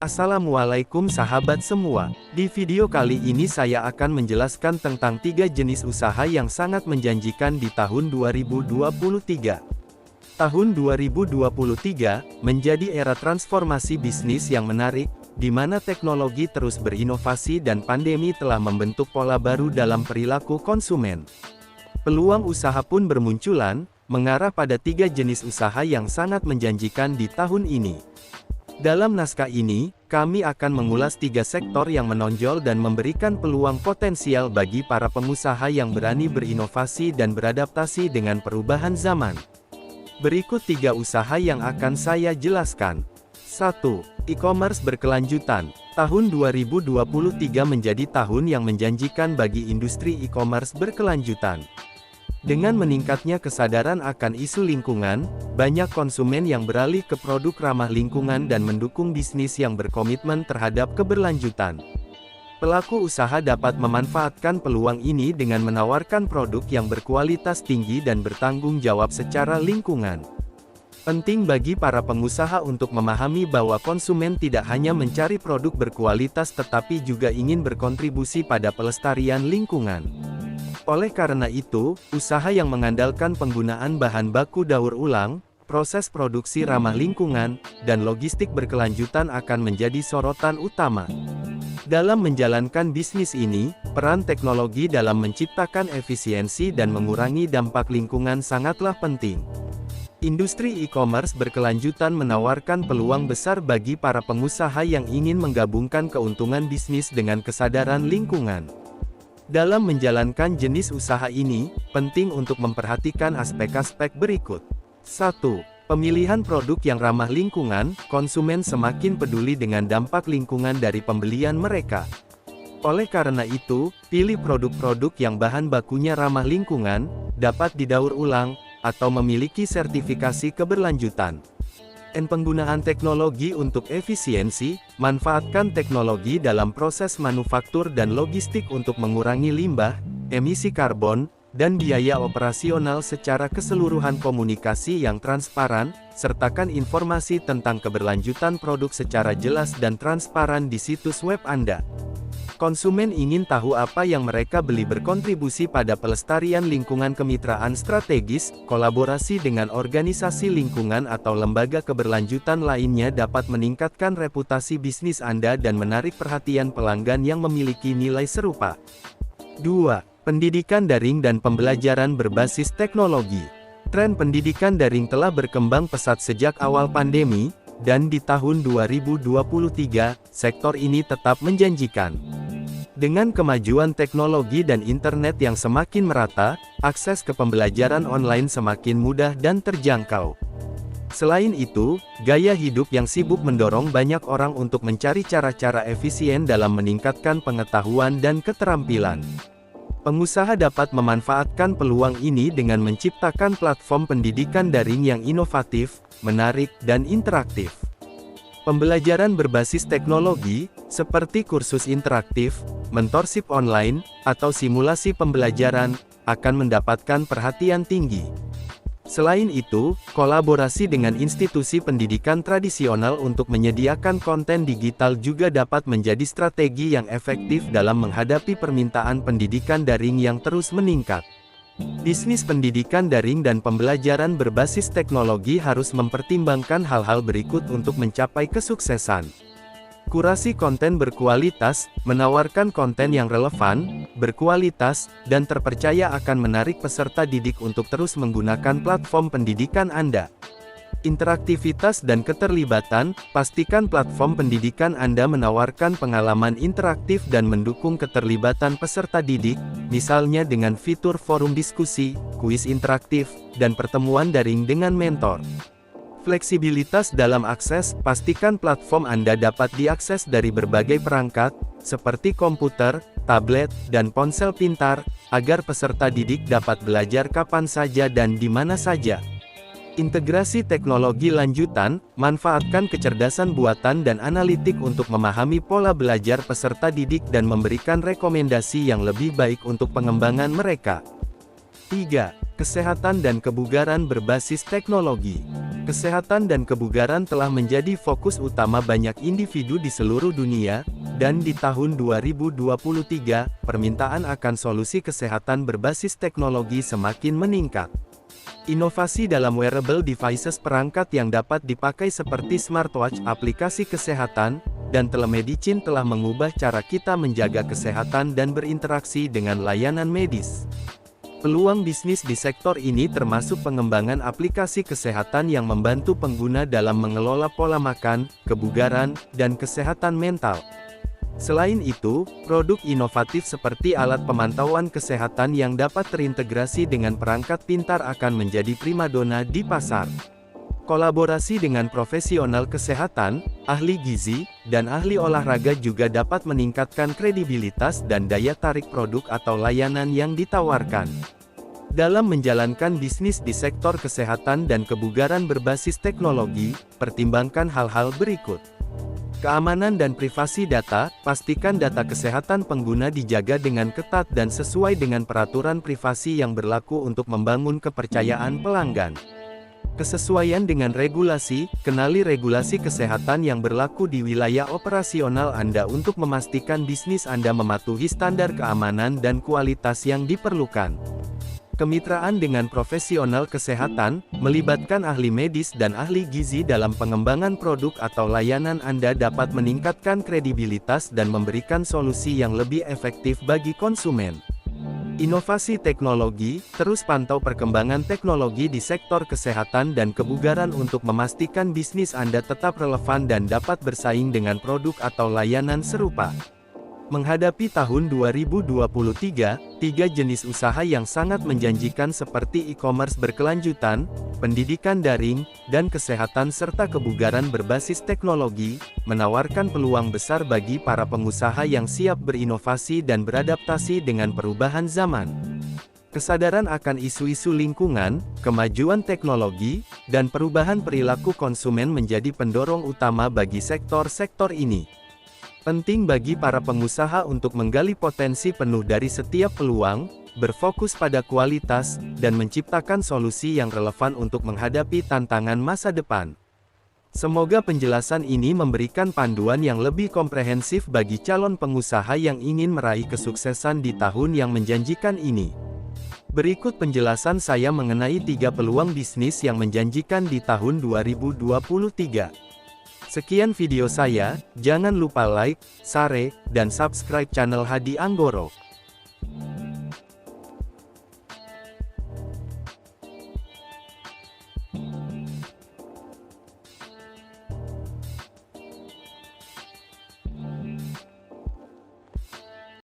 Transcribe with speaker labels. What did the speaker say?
Speaker 1: Assalamualaikum sahabat semua. Di video kali ini saya akan menjelaskan tentang 3 jenis usaha yang sangat menjanjikan di tahun 2023. Tahun 2023 menjadi era transformasi bisnis yang menarik, di mana teknologi terus berinovasi dan pandemi telah membentuk pola baru dalam perilaku konsumen. Peluang usaha pun bermunculan, mengarah pada 3 jenis usaha yang sangat menjanjikan di tahun ini. Dalam naskah ini, kami akan mengulas 3 sektor yang menonjol dan memberikan peluang potensial bagi para pengusaha yang berani berinovasi dan beradaptasi dengan perubahan zaman. Berikut 3 usaha yang akan saya jelaskan. 1. E-commerce berkelanjutan. Tahun 2023 menjadi tahun yang menjanjikan bagi industri e-commerce berkelanjutan. Dengan meningkatnya kesadaran akan isu lingkungan, banyak konsumen yang beralih ke produk ramah lingkungan dan mendukung bisnis yang berkomitmen terhadap keberlanjutan. Pelaku usaha dapat memanfaatkan peluang ini dengan menawarkan produk yang berkualitas tinggi dan bertanggung jawab secara lingkungan. Penting bagi para pengusaha untuk memahami bahwa konsumen tidak hanya mencari produk berkualitas tetapi juga ingin berkontribusi pada pelestarian lingkungan. Oleh karena itu, usaha yang mengandalkan penggunaan bahan baku daur ulang, proses produksi ramah lingkungan, dan logistik berkelanjutan akan menjadi sorotan utama. Dalam menjalankan bisnis ini, peran teknologi dalam menciptakan efisiensi dan mengurangi dampak lingkungan sangatlah penting. Industri e-commerce berkelanjutan menawarkan peluang besar bagi para pengusaha yang ingin menggabungkan keuntungan bisnis dengan kesadaran lingkungan. Dalam menjalankan jenis usaha ini, penting untuk memperhatikan aspek-aspek berikut. 1. Pemilihan produk yang ramah lingkungan. Konsumen semakin peduli dengan dampak lingkungan dari pembelian mereka. Oleh karena itu, pilih produk-produk yang bahan bakunya ramah lingkungan, dapat didaur ulang, atau memiliki sertifikasi keberlanjutan. Penggunaan teknologi untuk efisiensi. Manfaatkan teknologi dalam proses manufaktur dan logistik untuk mengurangi limbah, emisi karbon, dan biaya operasional secara keseluruhan. Komunikasi yang transparan, sertakan informasi tentang keberlanjutan produk secara jelas dan transparan di situs web Anda. Konsumen ingin tahu apa yang mereka beli berkontribusi pada pelestarian lingkungan. Kemitraan strategis, kolaborasi dengan organisasi lingkungan atau lembaga keberlanjutan lainnya dapat meningkatkan reputasi bisnis Anda dan menarik perhatian pelanggan yang memiliki nilai serupa. 2. Pendidikan daring dan pembelajaran berbasis teknologi. Tren pendidikan daring telah berkembang pesat sejak awal pandemi, dan di tahun 2023, sektor ini tetap menjanjikan. Dengan kemajuan teknologi dan internet yang semakin merata, akses ke pembelajaran online semakin mudah dan terjangkau. Selain itu, gaya hidup yang sibuk mendorong banyak orang untuk mencari cara-cara efisien dalam meningkatkan pengetahuan dan keterampilan. Pengusaha dapat memanfaatkan peluang ini dengan menciptakan platform pendidikan daring yang inovatif, menarik, dan interaktif. Pembelajaran berbasis teknologi, seperti kursus interaktif, mentorship online, atau simulasi pembelajaran, akan mendapatkan perhatian tinggi. Selain itu, kolaborasi dengan institusi pendidikan tradisional untuk menyediakan konten digital juga dapat menjadi strategi yang efektif dalam menghadapi permintaan pendidikan daring yang terus meningkat. Bisnis pendidikan daring dan pembelajaran berbasis teknologi harus mempertimbangkan hal-hal berikut untuk mencapai kesuksesan. Kurasi konten berkualitas. Menawarkan konten yang relevan, berkualitas, dan terpercaya akan menarik peserta didik untuk terus menggunakan platform pendidikan Anda. Interaktivitas dan keterlibatan. Pastikan platform pendidikan Anda menawarkan pengalaman interaktif dan mendukung keterlibatan peserta didik, misalnya dengan fitur forum diskusi, kuis interaktif, dan pertemuan daring dengan mentor. Fleksibilitas dalam akses. Pastikan platform Anda dapat diakses dari berbagai perangkat, seperti komputer, tablet, dan ponsel pintar, agar peserta didik dapat belajar kapan saja dan di mana saja. Integrasi teknologi lanjutan. Manfaatkan kecerdasan buatan dan analitik untuk memahami pola belajar peserta didik dan memberikan rekomendasi yang lebih baik untuk pengembangan mereka. 3. Kesehatan dan kebugaran berbasis teknologi. Kesehatan dan kebugaran telah menjadi fokus utama banyak individu di seluruh dunia, dan di tahun 2023, permintaan akan solusi kesehatan berbasis teknologi semakin meningkat. Inovasi dalam wearable devices, perangkat yang dapat dipakai seperti smartwatch, aplikasi kesehatan, dan telemedicine telah mengubah cara kita menjaga kesehatan dan berinteraksi dengan layanan medis. Peluang bisnis di sektor ini termasuk pengembangan aplikasi kesehatan yang membantu pengguna dalam mengelola pola makan, kebugaran, dan kesehatan mental. Selain itu, produk inovatif seperti alat pemantauan kesehatan yang dapat terintegrasi dengan perangkat pintar akan menjadi primadona di pasar. Kolaborasi dengan profesional kesehatan, ahli gizi, dan ahli olahraga juga dapat meningkatkan kredibilitas dan daya tarik produk atau layanan yang ditawarkan. Dalam menjalankan bisnis di sektor kesehatan dan kebugaran berbasis teknologi, pertimbangkan hal-hal berikut. Keamanan dan privasi data, pastikan data kesehatan pengguna dijaga dengan ketat dan sesuai dengan peraturan privasi yang berlaku untuk membangun kepercayaan pelanggan. Kesesuaian dengan regulasi, kenali regulasi kesehatan yang berlaku di wilayah operasional Anda untuk memastikan bisnis Anda mematuhi standar keamanan dan kualitas yang diperlukan. Kemitraan dengan profesional kesehatan, melibatkan ahli medis dan ahli gizi dalam pengembangan produk atau layanan Anda dapat meningkatkan kredibilitas dan memberikan solusi yang lebih efektif bagi konsumen. Inovasi teknologi, terus pantau perkembangan teknologi di sektor kesehatan dan kebugaran untuk memastikan bisnis Anda tetap relevan dan dapat bersaing dengan produk atau layanan serupa. Menghadapi tahun 2023, 3 jenis usaha yang sangat menjanjikan seperti e-commerce berkelanjutan, pendidikan daring, dan kesehatan serta kebugaran berbasis teknologi, menawarkan peluang besar bagi para pengusaha yang siap berinovasi dan beradaptasi dengan perubahan zaman. Kesadaran akan isu-isu lingkungan, kemajuan teknologi, dan perubahan perilaku konsumen menjadi pendorong utama bagi sektor-sektor ini. Penting bagi para pengusaha untuk menggali potensi penuh dari setiap peluang, berfokus pada kualitas, dan menciptakan solusi yang relevan untuk menghadapi tantangan masa depan. Semoga penjelasan ini memberikan panduan yang lebih komprehensif bagi calon pengusaha yang ingin meraih kesuksesan di tahun yang menjanjikan ini. Berikut penjelasan saya mengenai 3 peluang bisnis yang menjanjikan di tahun 2023. Sekian video saya, jangan lupa like, share, dan subscribe channel Hadi Anggoro.